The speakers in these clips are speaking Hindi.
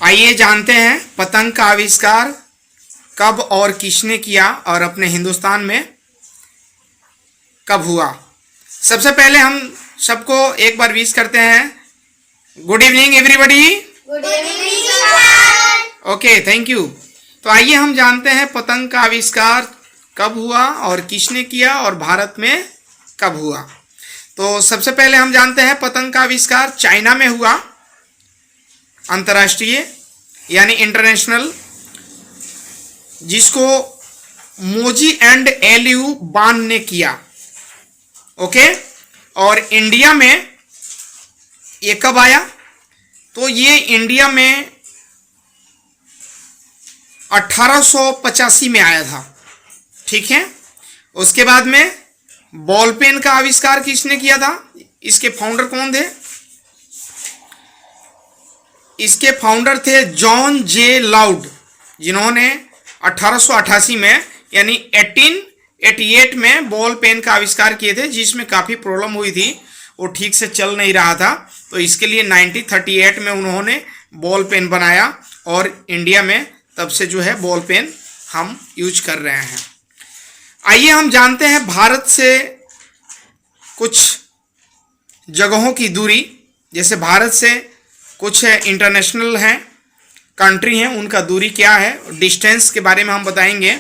आइए जानते हैं पतंग का आविष्कार कब और किसने किया और अपने हिंदुस्तान में कब हुआ। सबसे पहले हम सबको एक बार विश करते हैं। Good evening everybody. Good evening sir. Okay, thank you. तो आइए हम जानते हैं पतंग का आविष्कार कब हुआ और किसने किया और भारत में कब हुआ। तो सबसे पहले हम जानते हैं पतंग का आविष्कार चाइना में हुआ, अंतर्राष्ट्रीय यानी इंटरनेशनल, जिसको मोजी एंड एलियू बान ने किया। ओके, और इंडिया में ये कब आया? तो ये इंडिया में 1885 में आया था। ठीक है। उसके बाद में बॉल पेन का आविष्कार किसने किया था? इसके फाउंडर कौन थे? इसके फाउंडर थे जॉन जे लाउड, जिन्होंने 1888 में यानी 1888 में बॉल पेन का आविष्कार किए थे, जिसमें काफ़ी प्रॉब्लम हुई थी, वो ठीक से चल नहीं रहा था। तो इसके लिए 1938 में उन्होंने बॉल पेन बनाया और इंडिया में तब से जो है बॉल पेन हम यूज कर रहे हैं। आइए हम जानते हैं भारत से कुछ जगहों की दूरी। जैसे भारत से कुछ इंटरनेशनल हैं, कंट्री हैं, उनका दूरी क्या है, डिस्टेंस के बारे में हम बताएंगे।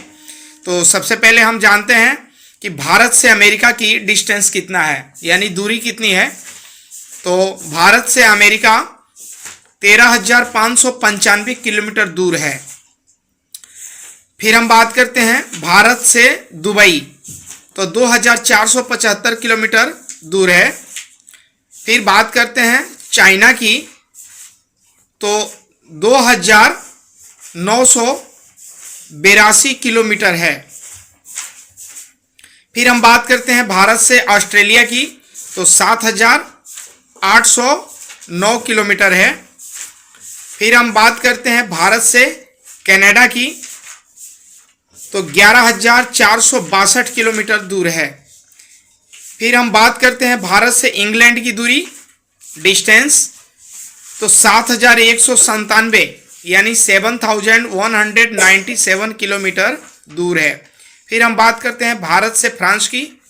तो सबसे पहले हम जानते हैं कि भारत से अमेरिका की डिस्टेंस कितना है, यानी दूरी कितनी है। तो भारत से अमेरिका 13,595 किलोमीटर दूर है। फिर हम बात करते हैं भारत से दुबई, तो 2,475 किलोमीटर दूर है। फिर बात करते हैं चाइना की, तो 2,982 किलोमीटर है। फिर हम बात करते हैं भारत से ऑस्ट्रेलिया की, तो 7,809 किलोमीटर है। फिर हम बात करते हैं भारत से कनाडा की, तो 11,462 किलोमीटर दूर है। फिर हम बात करते हैं भारत से इंग्लैंड की दूरी, डिस्टेंस, तो 7,197 यानी 7,197 किलोमीटर दूर है। फिर हम बात करते हैं भारत से फ्रांस की,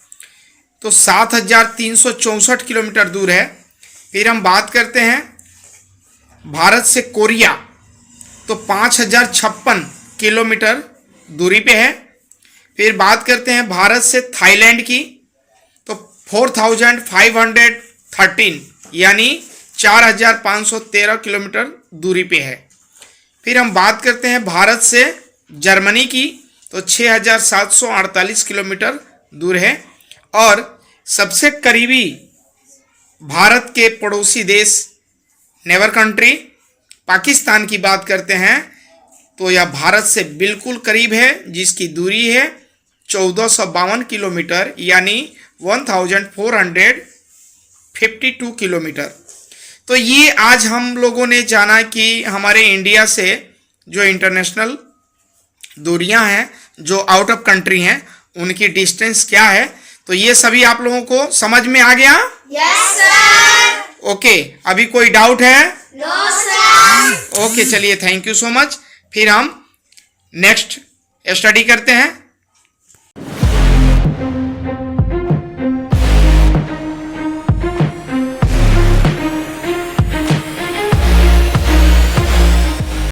तो 7,364 किलोमीटर दूर है। फिर हम बात करते हैं भारत से कोरिया, तो 5,056 किलोमीटर दूरी पे है। फिर बात करते हैं भारत से थाईलैंड की, तो 4,513 यानी 4,513 किलोमीटर दूरी पे है। फिर हम बात करते हैं भारत से जर्मनी की, तो 6,748 किलोमीटर दूर है। और सबसे करीबी भारत के पड़ोसी देश, नेबर कंट्री, पाकिस्तान की बात करते हैं, तो यह भारत से बिल्कुल करीब है, जिसकी दूरी है 1,452 किलोमीटर यानी 1,452 किलोमीटर। तो ये आज हम लोगों ने जाना कि हमारे इंडिया से जो इंटरनेशनल दूरियां हैं, जो आउट ऑफ कंट्री हैं, उनकी डिस्टेंस क्या है। तो ये सभी आप लोगों को समझ में आ गया? Yes sir. ओके, अभी कोई डाउट है? No sir. ओके, चलिए, थैंक यू सो मच। फिर हम नेक्स्ट स्टडी करते हैं।